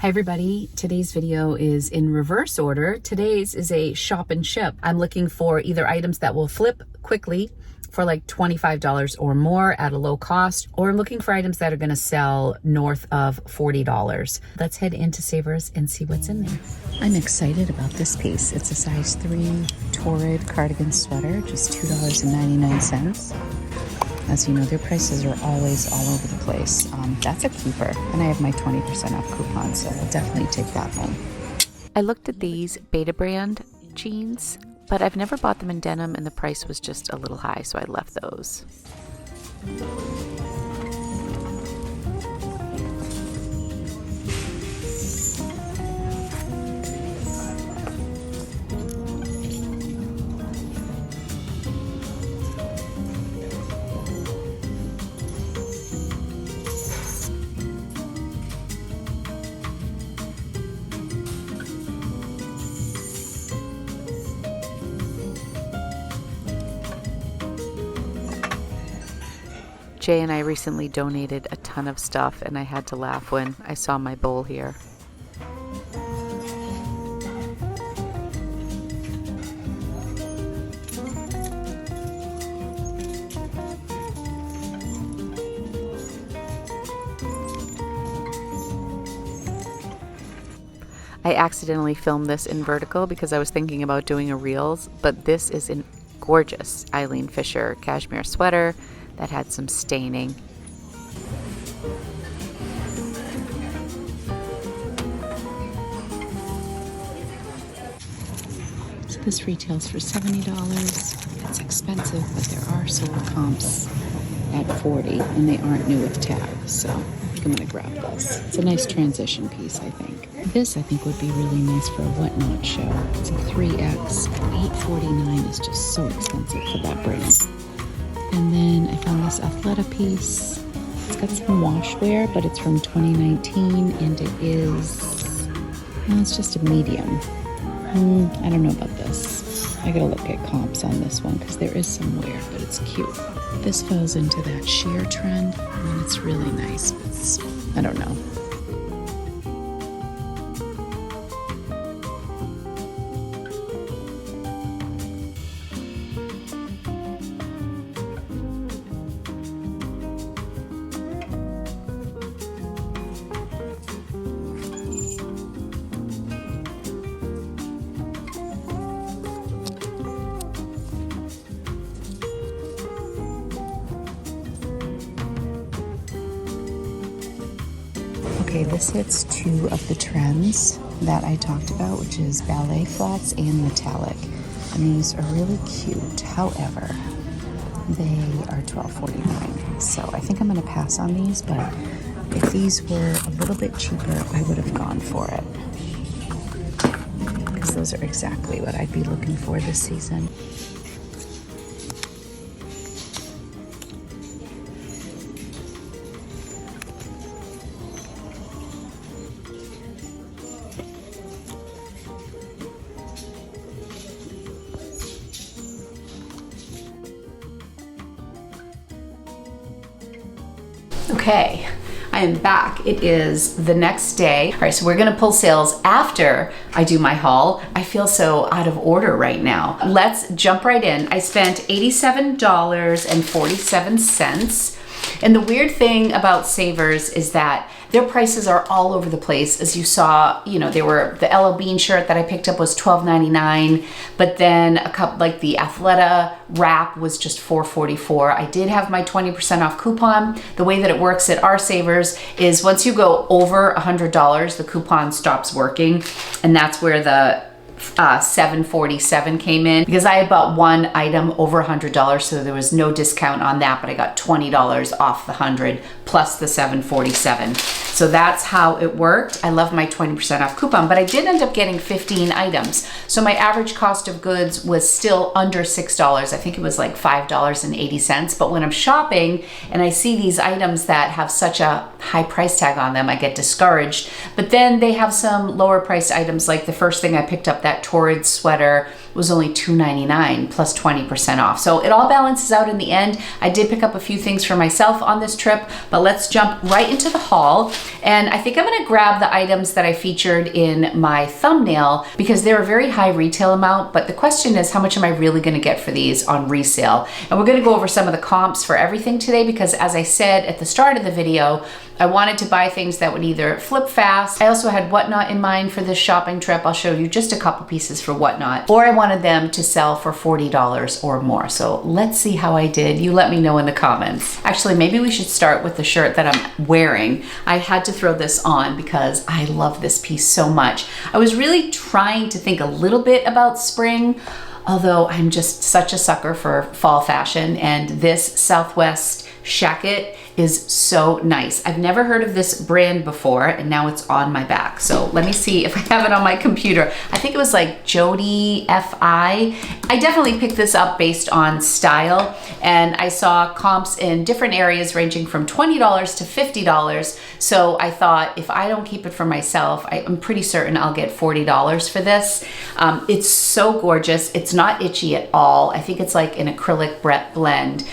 Hi everybody, today's video is in reverse order. Today's is a shop and ship. I'm looking for either items that will flip quickly for like $25 or more at a low cost, or I'm looking for items that are gonna sell north of $40. Let's head into Savers and see what's in there. I'm excited about this piece. It's a size 3 Torrid cardigan sweater, just $2.99. As you know, their prices are always all over the place. That's a keeper. And I have my 20% off coupon, so I'll definitely take that home. I looked at these Beta brand jeans, but I've never bought them in denim and the price was just a little high, so I left those. Jay and I recently donated a ton of stuff, and I had to laugh when I saw my bowl here. I accidentally filmed this in vertical because I was thinking about doing a reels, but this is a gorgeous Eileen Fisher cashmere sweater that had some staining. So this retails for $70. It's expensive, but there are sold comps at $40, and they aren't new with tags, so I think I'm gonna grab this. It's a nice transition piece, I think. This, I think, would be really nice for a whatnot show. It's a 3X, $8.49 is just so expensive for that brand. And then I found this Athleta piece. It's got some washwear, but it's from 2019, and it is, well, it's just a medium. I don't know about this. I gotta look at comps on this one because there is some wear, but it's cute. This falls into that sheer trend. I mean, it's really nice, but I don't know. Okay, this hits two of the trends that I talked about, which is ballet flats and metallic. And these are really cute. However, they are $12.49. So I think I'm gonna pass on these, but if these were a little bit cheaper, I would have gone for it. Because those are exactly what I'd be looking for this season. Okay, I am back. It is the next day. All right, so we're gonna pull sales after I do my haul. I feel so out of order right now. Let's jump right in. I spent $87.47. And the weird thing about Savers is that their prices are all over the place. As you saw, you know, the LL Bean shirt that I picked up was $12.99, but then a couple, like the Athleta wrap was just $4.44. I did have my 20% off coupon. The way that it works at our Savers is once you go over $100, the coupon stops working, and that's where the $7.47 came in, because I had bought one item over $100, so there was no discount on that, but I got $20 off the 100 plus the $7.47. So that's how it worked. I love my 20% off coupon, but I did end up getting 15 items. So my average cost of goods was still under $6. I think it was like $5.80. But when I'm shopping and I see these items that have such a high price tag on them, I get discouraged. But then they have some lower priced items, like the first thing I picked up, that Torrid sweater, was only $2.99 plus 20% off. So it all balances out in the end. I did pick up a few things for myself on this trip, but let's jump right into the haul. And I think I'm gonna grab the items that I featured in my thumbnail because they're a very high retail amount, but the question is, how much am I really gonna get for these on resale? And we're gonna go over some of the comps for everything today because, as I said at the start of the video, I wanted to buy things that would either flip fast. I also had Whatnot in mind for this shopping trip. I'll show you just a couple pieces for Whatnot. Or I wanted them to sell for $40 or more. So let's see how I did. You let me know in the comments. Actually, maybe we should start with the shirt that I'm wearing. I had to throw this on because I love this piece so much. I was really trying to think a little bit about spring, although I'm just such a sucker for fall fashion, and this Southwest shacket is so nice. I've never heard of this brand before, and now it's on my back. So let me see if I have it on my computer. I think it was like Jody FI. I definitely picked this up based on style, and I saw comps in different areas ranging from $20 to $50. So I thought, if I don't keep it for myself, I'm pretty certain I'll get $40 for this. It's so gorgeous. It's not itchy at all. I think it's like an acrylic blend.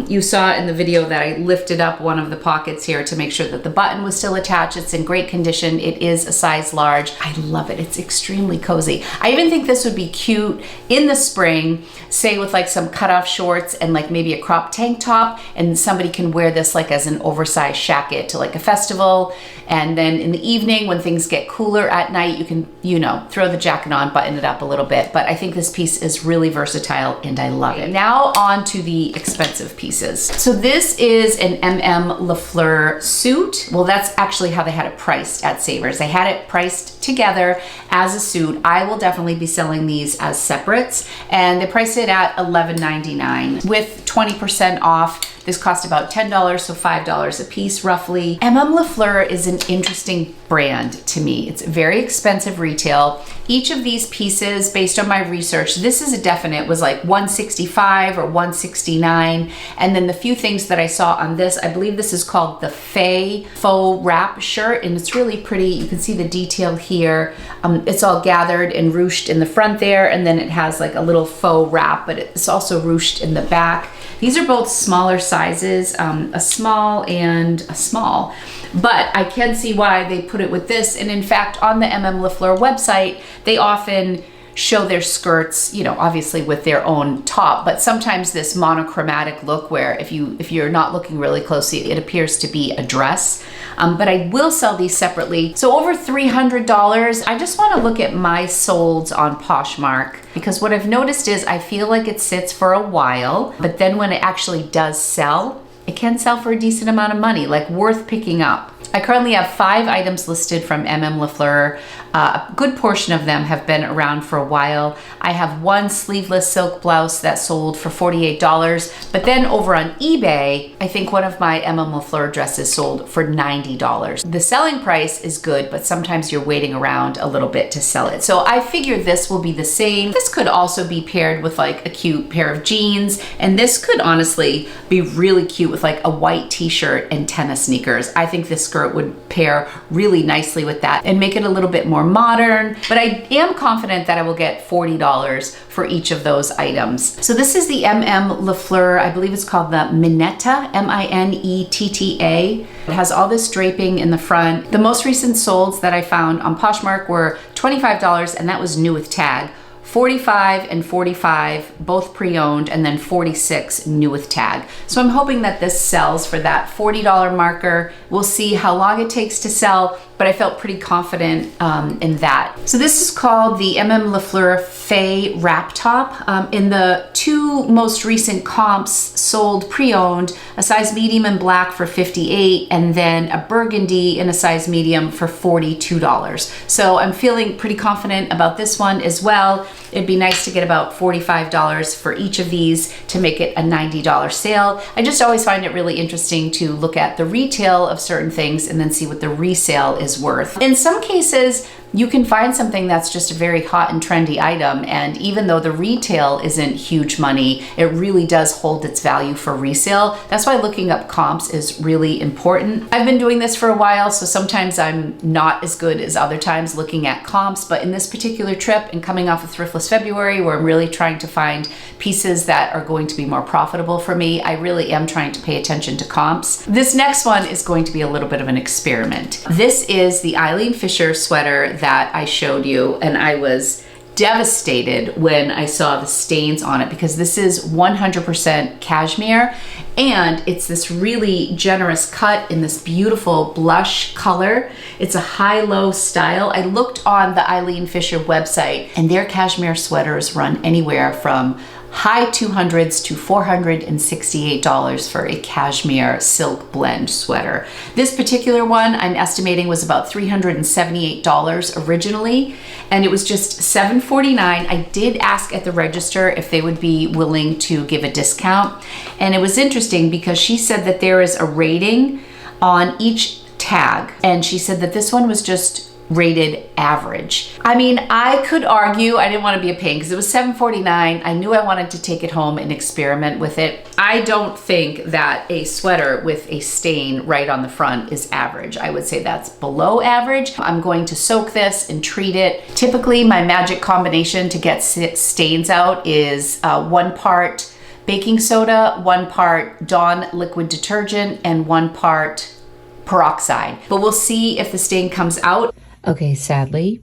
You saw in the video that I lifted up one of the pockets here to make sure that the button was still attached. It's in great condition. It is a size large. I love it. It's extremely cozy. I even think this would be cute in the spring, say with like some cutoff shorts and like maybe a crop tank top, and somebody can wear this like as an oversized shacket to like a festival. And then in the evening when things get cooler at night, you can, you know, throw the jacket on, button it up a little bit. But I think this piece is really versatile and I love it. Now on to the expensive pieces. So this is an LaFleur suit. Well, that's actually how they had it priced at Savers. They had it priced together as a suit. I will definitely be selling these as separates, and they priced it at $11.99 with 20% off. This cost about $10, so $5 a piece roughly. LaFleur is an interesting brand to me. It's very expensive retail. Each of these pieces, based on my research, this is a definite, was like $165 or $169. And then the few things that I saw on this, I believe this is called the faux wrap shirt, and it's really pretty. You can see the detail here. It's all gathered and ruched in the front there, and then it has like a little faux wrap, but it's also ruched in the back. These are both smaller sizes, a small and a small, but I can see why they put it with this. And in fact, on the LaFleur website, they often show their skirts, you know, obviously with their own top, but sometimes this monochromatic look where if you're not looking really closely, it appears to be a dress. But I will sell these separately. So over $300. I just want to look at my solds on Poshmark, because what I've noticed is I feel like it sits for a while, but then when it actually does sell, it can sell for a decent amount of money, like worth picking up. I currently have 5 items listed from LaFleur. A good portion of them have been around for a while. I have one sleeveless silk blouse that sold for $48, but then over on eBay, I think one of my LaFleur dresses sold for $90. The selling price is good, but sometimes you're waiting around a little bit to sell it. So I figure this will be the same. This could also be paired with like a cute pair of jeans, and this could honestly be really cute with like a white t-shirt and tennis sneakers. I think this skirt would pair really nicely with that and make it a little bit more modern, but I am confident that I will get $40 for each of those items. So this is the LaFleur, I believe it's called the Minetta, M-I-N-E-T-T-A. It has all this draping in the front. The most recent solds that I found on Poshmark were $25, and that was new with tag. $45 and $45, both pre-owned, and then $46 new with tag. So I'm hoping that this sells for that $40 marker. We'll see how long it takes to sell, but I felt pretty confident in that. So this is called the LaFleur Fay Wrap Top. In the 2 most recent comps sold pre-owned, a size medium in black for $58, and then a burgundy in a size medium for $42. So I'm feeling pretty confident about this one as well. It'd be nice to get about $45 for each of these to make it a $90 sale. I just always find it really interesting to look at the retail of certain things and then see what the resale is worth. In some cases, you can find something that's just a very hot and trendy item, and even though the retail isn't huge money, it really does hold its value for resale. That's why looking up comps is really important. I've been doing this for a while, so sometimes I'm not as good as other times looking at comps, but in this particular trip and coming off of Thriftless February, where I'm really trying to find pieces that are going to be more profitable for me, I really am trying to pay attention to comps. This next one is going to be a little bit of an experiment. This is the Eileen Fisher sweater that I showed you, and I was devastated when I saw the stains on it, because this is 100% cashmere, and it's this really generous cut in this beautiful blush color. It's a high-low style. I looked on the Eileen Fisher website, and their cashmere sweaters run anywhere from high 200s to $468 for a cashmere silk blend sweater. This particular one I'm estimating was about $378 originally, and it was just $749. I did ask at the register if they would be willing to give a discount, and it was interesting because she said that there is a rating on each tag, and she said that this one was just rated average. I mean, I could argue, I didn't want to be a pain because it was $749. I knew I wanted to take it home and experiment with it. I don't think that a sweater with a stain right on the front is average. I would say that's below average. I'm going to soak this and treat it. Typically, my magic combination to get stains out is 1 part baking soda, 1 part Dawn liquid detergent, and 1 part peroxide. But we'll see if the stain comes out. Okay, sadly,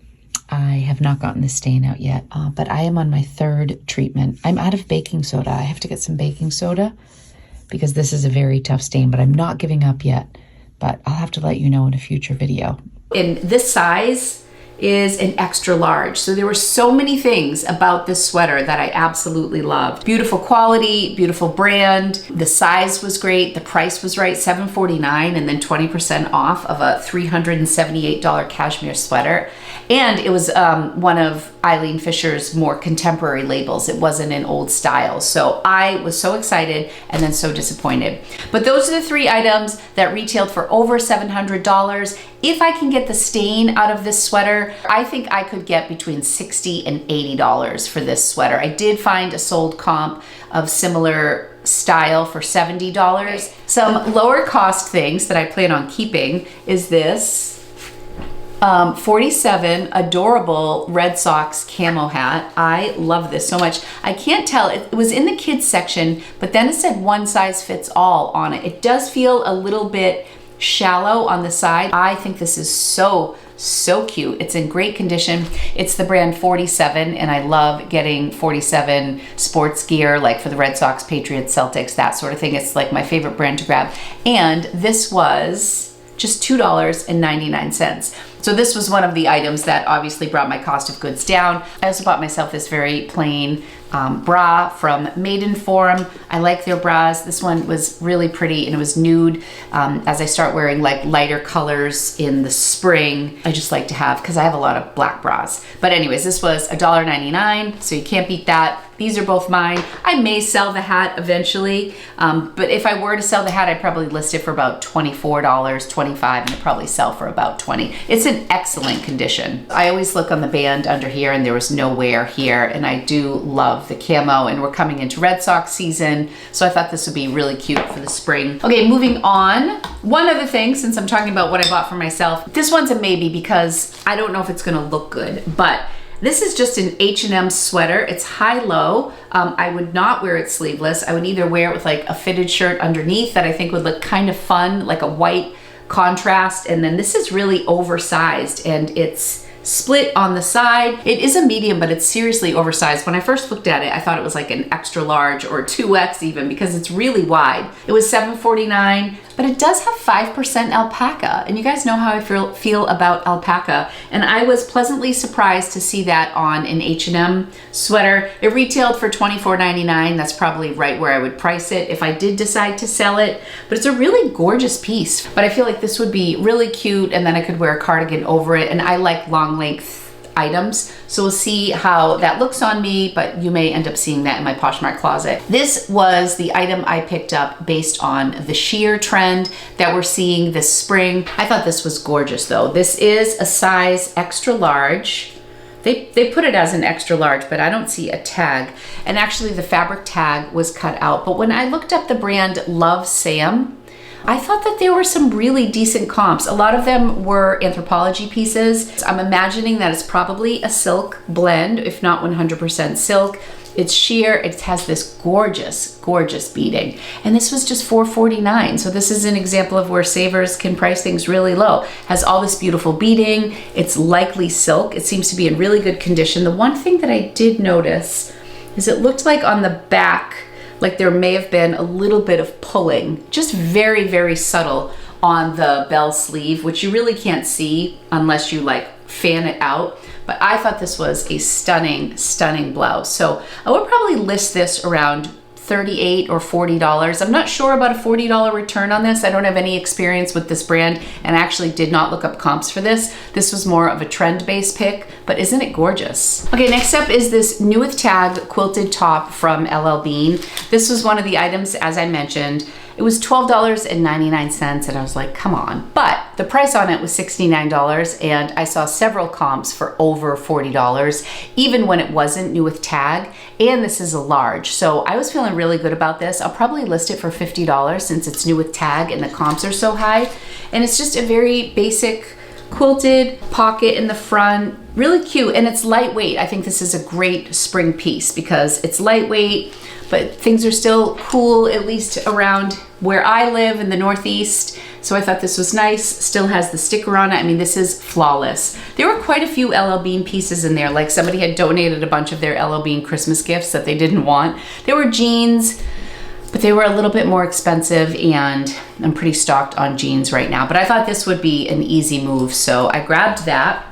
I have not gotten the stain out yet, but I am on my 3rd treatment. I'm out of baking soda. I have to get some baking soda because this is a very tough stain, but I'm not giving up yet. But I'll have to let you know in a future video. In this size is an extra large. So there were so many things about this sweater that I absolutely loved. Beautiful quality, beautiful brand. The size was great. The price was right, $749, and then 20% off of a $378 cashmere sweater. And it was one of Eileen Fisher's more contemporary labels. It wasn't an old style. So I was so excited and then so disappointed. But those are the 3 items that retailed for over $700. If I can get the stain out of this sweater, I think I could get between $60 and $80 for this sweater. I did find a sold comp of similar style for $70. Some lower cost things that I plan on keeping is this 47 adorable Red Sox camo hat. I love this so much. I can't tell, it was in the kids section, but then it said 1 size fits all on it. It does feel a little bit shallow on the side. I think this is so cute. It's in great condition. It's the brand 47, and I love getting 47 sports gear, like for the Red Sox, Patriots, Celtics, that sort of thing. It's like my favorite brand to grab. And this was just $2.99. So this was one of the items that obviously brought my cost of goods down. I also bought myself this very plain bra from Maidenform. I like their bras. This one was really pretty, and it was nude. As I start wearing like lighter colors in the spring, I just like to have, because I have a lot of black bras. But anyways, this was $1.99, so you can't beat that. These are both mine. I may sell the hat eventually, but if I were to sell the hat, I'd probably list it for about $24, $25, and it'd probably sell for about $20. It's in excellent condition. I always look on the band under here, and there was no wear here, and I do love the camo, and we're coming into Red Sox season, so I thought this would be really cute for the spring. Okay, moving on. One other thing, since I'm talking about what I bought for myself, this one's a maybe because I don't know if it's gonna look good, but this is just an H&M sweater. It's high-low. I would not wear it sleeveless. I would either wear it with like a fitted shirt underneath that I think would look kind of fun, like a white contrast. And then this is really oversized, and it's split on the side. It is a medium, but it's seriously oversized. When I first looked at it, I thought it was like an extra large or 2X even, because it's really wide. It was $749, but it does have 5% alpaca. And you guys know how I feel about alpaca. And I was pleasantly surprised to see that on an H&M sweater. It retailed for $24.99. That's probably right where I would price it if I did decide to sell it. But it's a really gorgeous piece. But I feel like this would be really cute, and then I could wear a cardigan over it. And I like long length items. So we'll see how that looks on me, but you may end up seeing that in my Poshmark closet. This was the item I picked up based on the sheer trend that we're seeing this spring. I thought this was gorgeous though. This is a size extra large. They put it as an extra large, but I don't see a tag. And actually the fabric tag was cut out. But when I looked up the brand Love Sam, I thought that there were some really decent comps. A lot of them were Anthropologie pieces. I'm imagining that it's probably a silk blend, if not 100% silk. It's sheer, it has this gorgeous, gorgeous beading. And this was just $4.49. So this is an example of where savers can price things really low. Has all this beautiful beading. It's likely silk. It seems to be in really good condition. The one thing that I did notice is it looked like on the back, like there may have been a little bit of pulling, just very, very subtle on the bell sleeve, which you really can't see unless you like fan it out. But I thought this was a stunning, stunning blouse. So I would probably list this around $38 or $40. I'm not sure about a $40 return on this. I don't have any experience with this brand and I actually did not look up comps for this. This was more of a trend-based pick, but isn't it gorgeous? Okay, next up is this new with tag quilted top from LL Bean. This was one of the items, as I mentioned. It was $12.99 and I was like, come on. But the price on it was $69 and I saw several comps for over $40, even when it wasn't new with tag. And this is a large. So I was feeling really good about this. I'll probably list it for $50 since it's new with tag and the comps are so high. And it's just a very basic quilted pocket in the front, really cute. And it's lightweight. I think this is a great spring piece because it's lightweight, but things are still cool, at least around where I live in the Northeast. So I thought this was nice. Still has the sticker on it. I mean, this is flawless. There were quite a few LL Bean pieces in there. Like somebody had donated a bunch of their LL Bean Christmas gifts that they didn't want. There were jeans, but they were a little bit more expensive and I'm pretty stocked on jeans right now. But I thought this would be an easy move, so I grabbed that.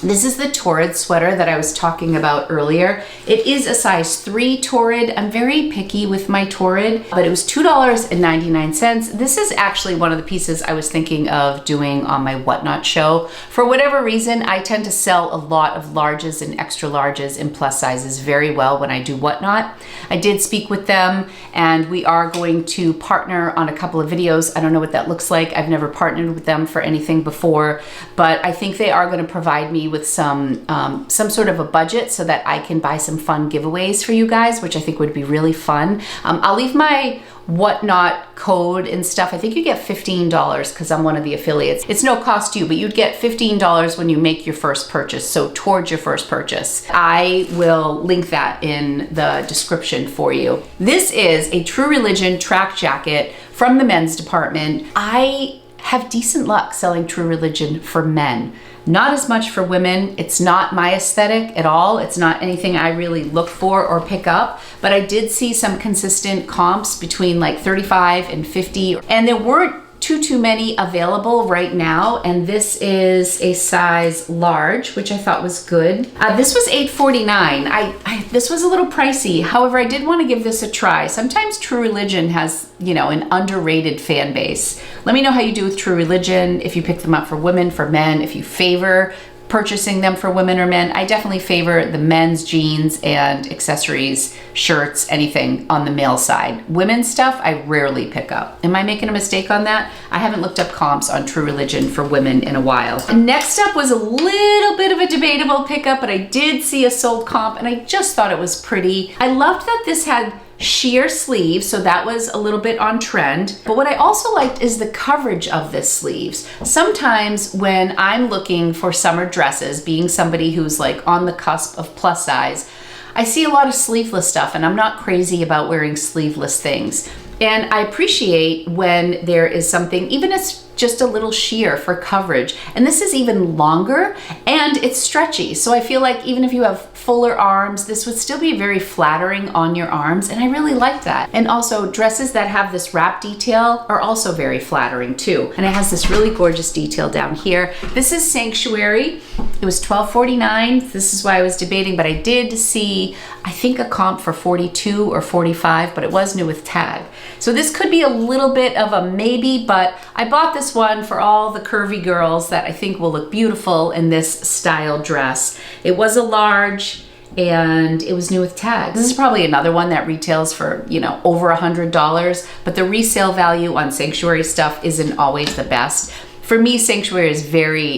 This is the Torrid sweater that I was talking about earlier. It is a size 3 Torrid. I'm very picky with my Torrid, but it was $2.99. This is actually one of the pieces I was thinking of doing on my Whatnot show. For whatever reason, I tend to sell a lot of larges and extra larges and plus sizes very well when I do Whatnot. I did speak with them and we are going to partner on a couple of videos. I don't know what that looks like. I've never partnered with them for anything before, but I think they are going to provide me with some sort of a budget so that I can buy some fun giveaways for you guys, which I think would be really fun. I'll leave my Whatnot code and stuff. I think you get $15 because I'm one of the affiliates. It's no cost to you, but you'd get $15 when you make your first purchase, so towards your first purchase. I will link that in the description for you. This is a True Religion track jacket from the men's department. I have decent luck selling True Religion for men. Not as much for women. It's not my aesthetic at all. It's not anything I really look for or pick up, but I did see some consistent comps between like 35 and 50, and there weren't too many available right now, and this is a size large, which I thought was good. This was $8.49. This was a little pricey. However, I did want to give this a try. Sometimes True Religion has, you know, an underrated fan base. Let me know how you do with True Religion, if you pick them up for women, for men, if you favor purchasing them for women or men. I definitely favor the men's jeans and accessories, shirts, anything on the male side. Women's stuff, I rarely pick up. Am I making a mistake on that? I haven't looked up comps on True Religion for women in a while. And next up was a little bit of a debatable pickup, but I did see a sold comp and I just thought it was pretty. I loved that this had sheer sleeves, so that was a little bit on trend. But what I also liked is the coverage of this sleeves. Sometimes when I'm looking for summer dresses, being somebody who's like on the cusp of plus size, I see a lot of sleeveless stuff and I'm not crazy about wearing sleeveless things. And I appreciate when there is something, even if it's just a little sheer for coverage. And this is even longer and it's stretchy. So I feel like even if you have fuller arms, this would still be very flattering on your arms. And I really like that. And also dresses that have this wrap detail are also very flattering too. And it has this really gorgeous detail down here. This is Sanctuary. It was $12.49. This is why I was debating, but I did see, I think, a comp for 42 or 45, but it was new with tag. So this could be a little bit of a maybe, but I bought this this one for all the curvy girls that I think will look beautiful in this style dress. It was a large and it was new with tags. This is probably another one that retails for, you know, over $100, but the resale value on Sanctuary stuff isn't always the best. For me, Sanctuary is very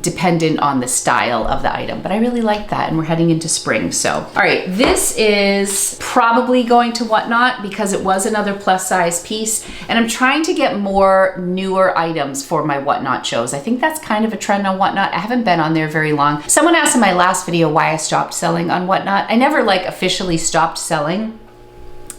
dependent on the style of the item, but I really like that, and we're heading into spring, so. All right, this is probably going to Whatnot because it was another plus size piece, and I'm trying to get more newer items for my Whatnot shows. I think that's kind of a trend on Whatnot. I haven't been on there very long. Someone asked in my last video why I stopped selling on Whatnot. I never like officially stopped selling.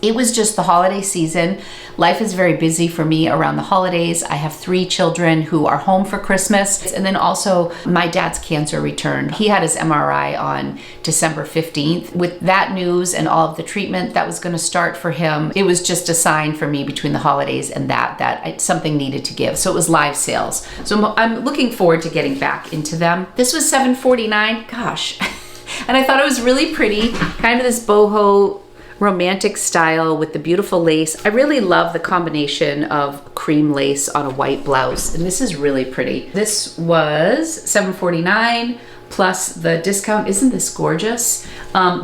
It was just the holiday season. Life is very busy for me around the holidays. I have 3 children who are home for Christmas. And then also my dad's cancer returned. He had his MRI on December 15th. With that news and all of the treatment that was gonna start for him, it was just a sign for me between the holidays and that something needed to give. So it was live sales. So I'm looking forward to getting back into them. This was $7.49, gosh. And I thought it was really pretty, kind of this boho romantic style with the beautiful lace. I really love the combination of cream lace on a white blouse, and this is really pretty. This was $7.49 plus the discount. Isn't this gorgeous?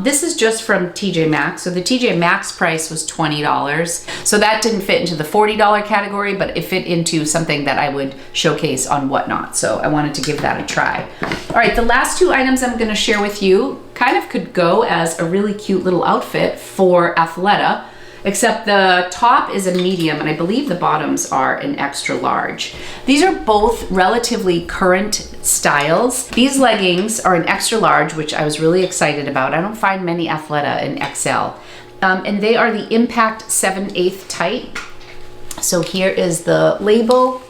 This is just from TJ Maxx. So the TJ Maxx price was $20. So that didn't fit into the $40 category, but it fit into something that I would showcase on Whatnot. So I wanted to give that a try. All right, the last 2 items I'm gonna share with you kind of could go as a really cute little outfit for Athleta, except the top is a medium and I believe the bottoms are an extra large. These are both relatively current styles. These leggings are an extra large, which I was really excited about. I don't find many Athleta in XL. And they are the Impact 7/8 tight. So here is the label.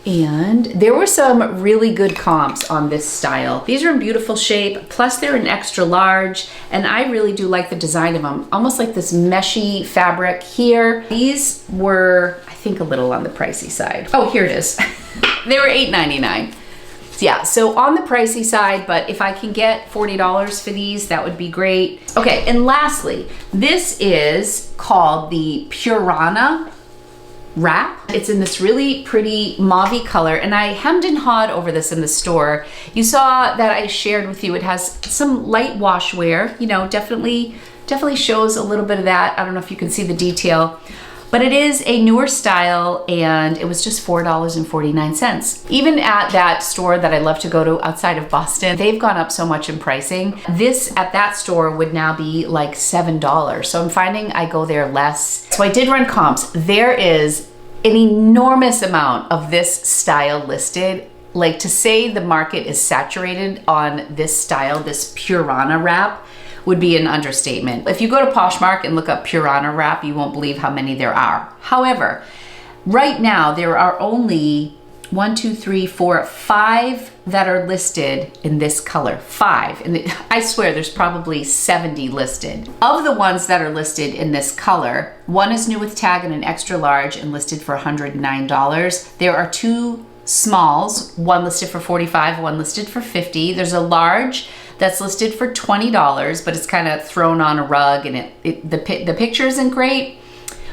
And there were some really good comps on this style. These are in beautiful shape, plus they're an extra large, and I really do like the design of them. Almost like this meshy fabric here. These were, I think, a little on the pricey side. Oh, here it is. They were $8.99. Yeah, so on the pricey side, but if I can get $40 for these, that would be great. Okay, and lastly, this is called the Purana wrap. It's in this really pretty mauve color, and I hemmed and hawed over this in the store. You saw that I shared with you, it has some light wash wear, you know, definitely shows a little bit of that. I don't know if you can see the detail, but it is a newer style, and it was just $4.49. Even at that store that I love to go to outside of Boston, they've gone up so much in pricing. This at that store would now be like $7. So I'm finding I go there less. So I did run comps. There is an enormous amount of this style listed. Like, to say the market is saturated on this style, this Purana wrap, would be an understatement. If you go to Poshmark and look up Purana wrap, you won't believe how many there are. However, right now there are only 5 that are listed in this color. 5, and I swear there's probably 70 listed. Of the ones that are listed in this color, one is new with tag and an extra large and listed for $109. There are 2 smalls, one listed for $45, one listed for $50. There's a large that's listed for $20, but it's kind of thrown on a rug, and the picture isn't great,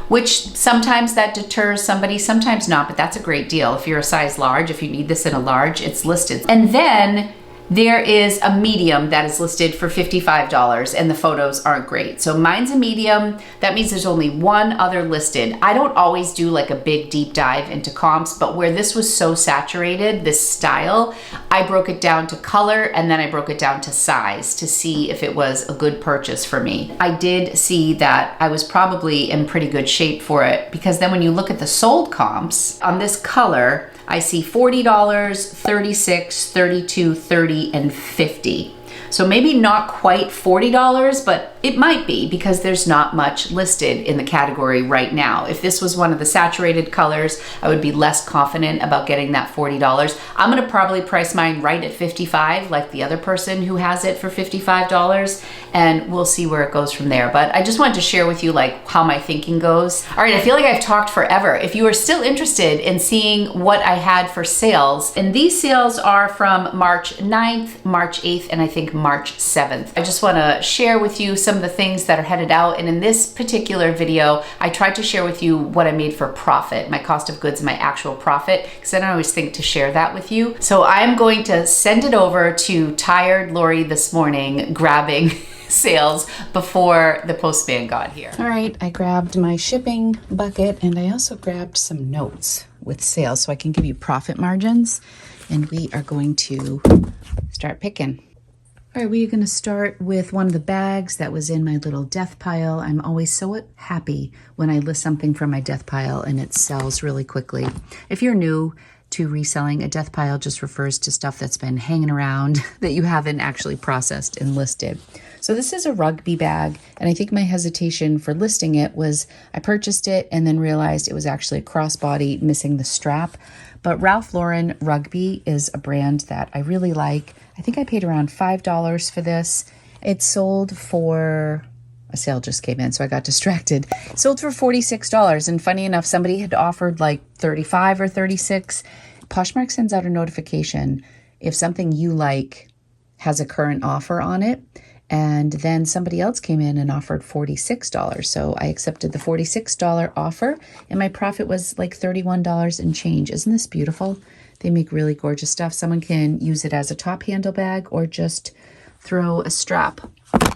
which sometimes that deters somebody, sometimes not, but that's a great deal. If you're a size large, if you need this in a large, it's listed. And then there is a medium that is listed for $55, and the photos aren't great. So mine's a medium. That means there's only one other listed. I don't always do like a big deep dive into comps, but where this was so saturated, this style, I broke it down to color, and then I broke it down to size to see if it was a good purchase for me. I did see that I was probably in pretty good shape for it, because then when you look at the sold comps on this color, I see $40, $36, $32, $30, and $50. So maybe not quite $40, but it might be, because there's not much listed in the category right now. If this was one of the saturated colors, I would be less confident about getting that $40. I'm gonna probably price mine right at $55, like the other person who has it for $55, and we'll see where it goes from there. But I just wanted to share with you like how my thinking goes. All right, I feel like I've talked forever. If you are still interested in seeing what I had for sales, and these sales are from March 9th, March 8th, and I think think March 7th. I just want to share with you some of the things that are headed out. And in this particular video, I tried to share with you what I made for profit, my cost of goods, my actual profit, because I don't always think to share that with you. So I'm going to send it over to Tired Lori this morning, grabbing sales before the postman got here. All right, I grabbed my shipping bucket and I also grabbed some notes with sales so I can give you profit margins, and we are going to start picking. All right, we are going to start with one of the bags that was in my little death pile. I'm always so happy when I list something from my death pile and it sells really quickly. If you're new to reselling, a death pile just refers to stuff that's been hanging around that you haven't actually processed and listed. So this is a rugby bag, and I think my hesitation for listing it was I purchased it and then realized it was actually a crossbody missing the strap. But Ralph Lauren Rugby is a brand that I really like. I think I paid around $5 for this. It sold for, a sale just came in, so I got distracted. It sold for $46, and funny enough, somebody had offered like $35 or $36. Poshmark sends out a notification if something you like has a current offer on it. And then somebody else came in and offered $46. So I accepted the $46 offer, and my profit was like $31 and change. Isn't this beautiful? They make really gorgeous stuff. Someone can use it as a top handle bag or just throw a strap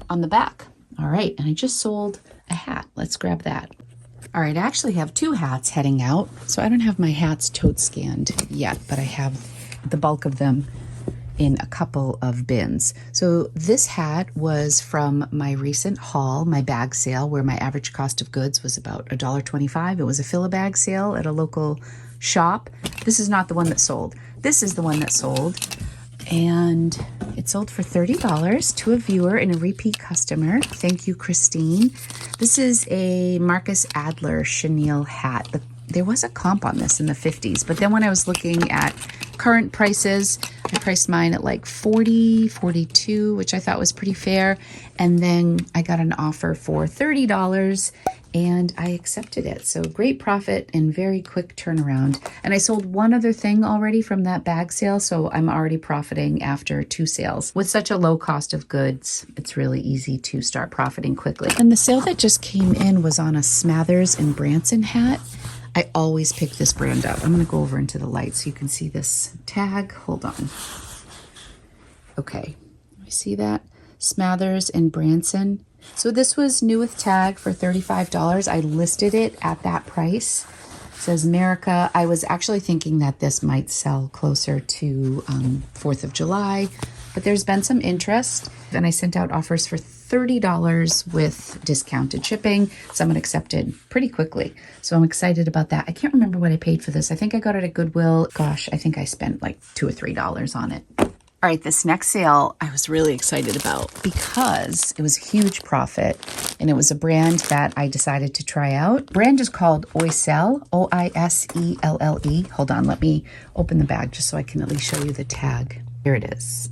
on the back. All right, and I just sold a hat. Let's grab that. All right, I actually have two hats heading out. So I don't have my hats tote scanned yet, but I have the bulk of them in a couple of bins. So this hat was from my recent haul, my bag sale, where my average cost of goods was about $1.25. It was a fill-a-bag sale at a local shop. This is not the one that sold. This is the one that sold. And it sold for $30 to a viewer and a repeat customer. Thank you, Christine. This is a Marcus Adler chenille hat. There was a comp on this in the 50s, but then when I was looking at current prices, I priced mine at like $40, $42, which I thought was pretty fair. And then I got an offer for $30 and I accepted it. So great profit and very quick turnaround. And I sold one other thing already from that bag sale, so I'm already profiting after 2 sales. With such a low cost of goods, it's really easy to start profiting quickly. And the sale that just came in was on a Smathers and Branson hat. I always pick this brand up. I'm going to go over into the light so you can see this tag. Hold on. Okay, you see that? Smathers and Branson. So this was new with tag for $35. I listed it at that price. It says America. I was actually thinking that this might sell closer to 4th of July, but there's been some interest. And I sent out offers for $30 with discounted shipping. Someone accepted pretty quickly. So I'm excited about that. I can't remember what I paid for this. I think I got it at Goodwill. Gosh, I think I spent like $2 or $3 on it. All right, this next sale I was really excited about because it was a huge profit and it was a brand that I decided to try out. The brand is called Oiselle, O-I-S-E-L-L-E. Hold on, let me open the bag just so I can at least show you the tag. Here it is.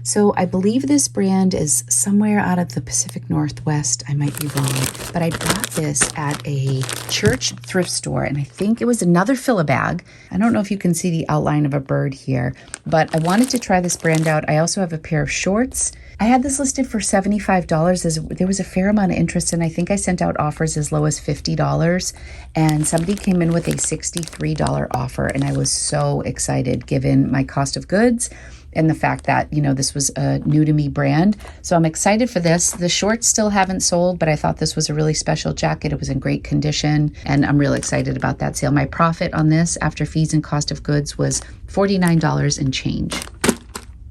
So I believe this brand is somewhere out of the Pacific Northwest. I might be wrong, but I bought this at a church thrift store, and I think it was another fill-a-bag. I don't know if you can see the outline of a bird here, but I wanted to try this brand out. I also have a pair of shorts. I had this listed for $75. There was a fair amount of interest, and I think I sent out offers as low as $50, and somebody came in with a $63 offer, and I was so excited given my cost of goods and the fact that, you know, this was a new to me brand. So I'm excited for this. The shorts still haven't sold, but I thought this was a really special jacket. It was in great condition, and I'm really excited about that sale. My profit on this after fees and cost of goods was $49 and change.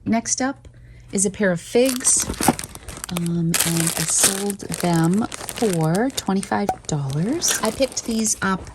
Next up is a pair of figs, and I sold them for $25. I picked these up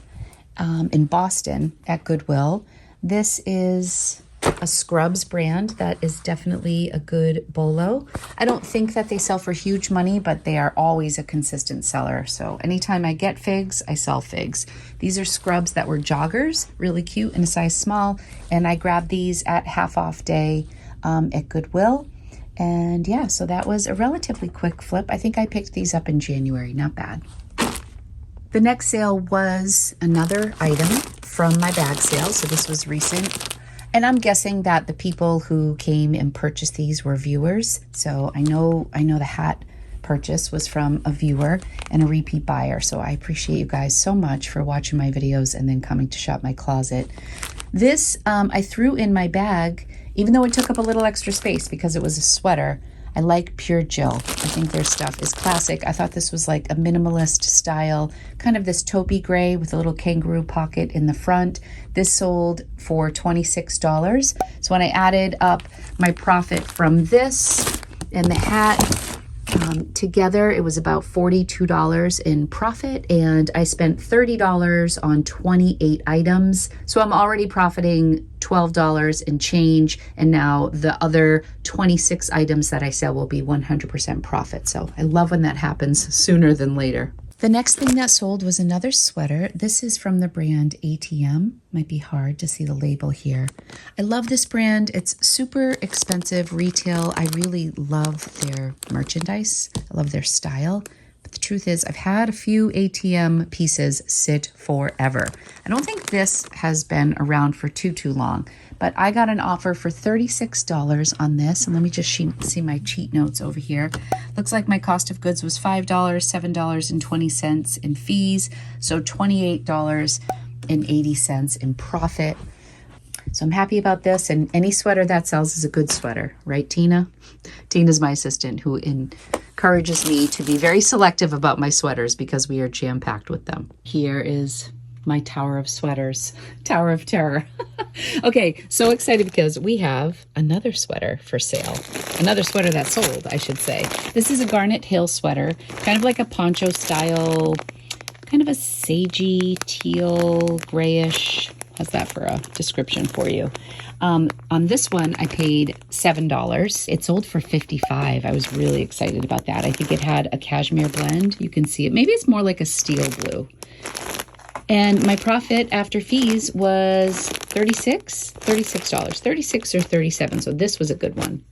in Boston at Goodwill. This is a Scrubs brand that is definitely a good bolo. I don't think that they sell for huge money, but they are always a consistent seller. So anytime I get figs, I sell figs. These are Scrubs that were joggers, really cute in a size small. And I grabbed these at half off day at Goodwill. And yeah, so that was a relatively quick flip. I think I picked these up in January, not bad. The next sale was another item from my bag sale. So this was recent. And I'm guessing that the people who came and purchased these were viewers. So I know the hat purchase was from a viewer and a repeat buyer. So I appreciate you guys so much for watching my videos and then coming to shop my closet. This I threw in my bag, even though it took up a little extra space because it was a sweater. I like Pure Jill. I think their stuff is classic. I thought this was like a minimalist style, kind of this taupey gray with a little kangaroo pocket in the front. This sold for $26. So when I added up my profit from this and the hat, together it was about $42 in profit, and I spent $30 on 28 items. So I'm already profiting $12 and change, and now the other 26 items that I sell will be 100% profit. So I love when that happens sooner than later. The next thing that sold was another sweater. This is from the brand ATM. Might be hard to see the label here. I love this brand. It's super expensive retail. I really love their merchandise. I love their style. But the truth is, I've had a few ATM pieces sit forever. I don't think this has been around for too long. But I got an offer for $36 on this. And let me just see my cheat notes over here. Looks like my cost of goods was $5, $7.20 in fees. So $28.80 in profit. So I'm happy about this. And any sweater that sells is a good sweater. Right, Tina? Tina's my assistant who encourages me to be very selective about my sweaters because we are jam-packed with them. Here is my tower of sweaters, tower of terror. Okay, so excited because we have another sweater for sale. Another sweater that sold, I should say. This is a Garnet Hill sweater, kind of like a poncho style, kind of a sagey, teal, grayish. How's that for a description for you? On this one, I paid $7. It sold for $55. I was really excited about that. I think it had a cashmere blend. You can see it. Maybe it's more like a steel blue. And my profit after fees was $36 or $37. So this was a good one.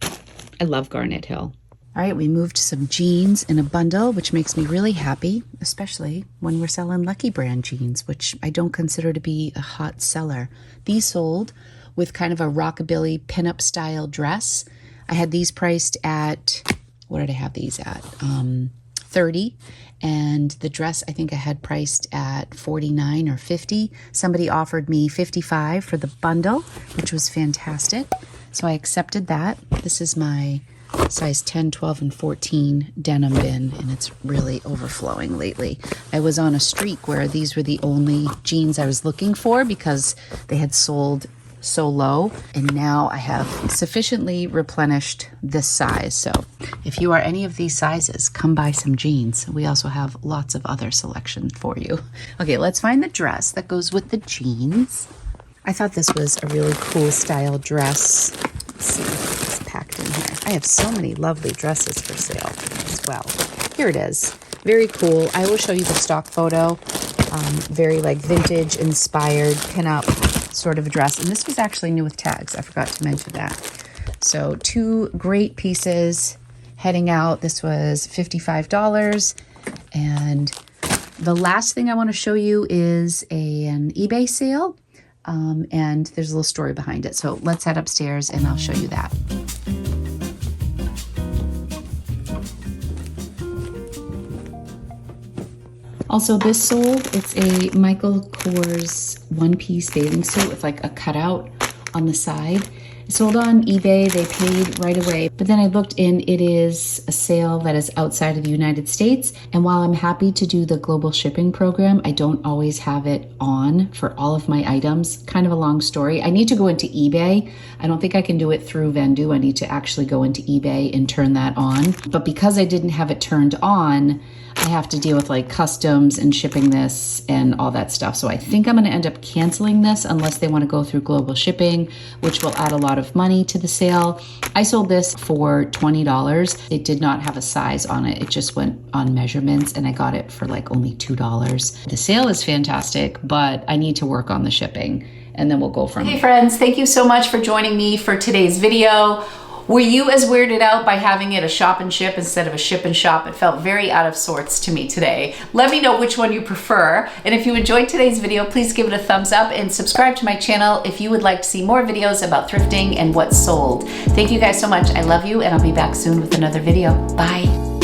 I love Garnet Hill. All right, we moved some jeans in a bundle, which makes me really happy, especially when we're selling Lucky Brand jeans, which I don't consider to be a hot seller. These sold with kind of a rockabilly pinup style dress. I had these priced at, what did I have these at? $30. And the dress, I think I had priced at $49 or $50. Somebody offered me $55 for the bundle, which was fantastic. So I accepted that. This is my size 10, 12, and 14 denim bin, and it's really overflowing lately. I was on a streak where these were the only jeans I was looking for because they had sold so low, and now I have sufficiently replenished this size. So if you are any of these sizes, come buy some jeans. We also have lots of other selection for you. Okay, let's find the dress that goes with the jeans. I thought this was a really cool style dress. Let's see if it's packed in here. I have so many lovely dresses for sale as well. Here it is. Very cool. I will show you the stock photo. Very like vintage inspired pinup sort of a dress. And this was actually new with tags. I forgot to mention that. So 2 great pieces heading out. This was $55. And the last thing I want to show you is an eBay sale. And there's a little story behind it. So let's head upstairs and I'll show you that. Also, this sold. It's a Michael Kors one-piece bathing suit with like a cutout on the side. It sold on eBay. They paid right away. But then I looked in, it is a sale that is outside of the United States. And while I'm happy to do the global shipping program, I don't always have it on for all of my items. Kind of a long story. I need to go into eBay. I don't think I can do it through Vendoo. I need to actually go into eBay and turn that on. But because I didn't have it turned on, I have to deal with like customs and shipping this and all that stuff. So I think I'm going to end up canceling this unless they want to go through global shipping, which will add a lot of money to the sale. I sold this for $20. It did not have a size on it. It just went on measurements and I got it for like only $2. The sale is fantastic, but I need to work on the shipping and then we'll go from there. Hey friends, thank you so much for joining me for today's video. Were you as weirded out by having it a shop and ship instead of a ship and shop? It felt very out of sorts to me today. Let me know which one you prefer. And if you enjoyed today's video, please give it a thumbs up and subscribe to my channel if you would like to see more videos about thrifting and what's sold. Thank you guys so much. I love you, and I'll be back soon with another video. Bye.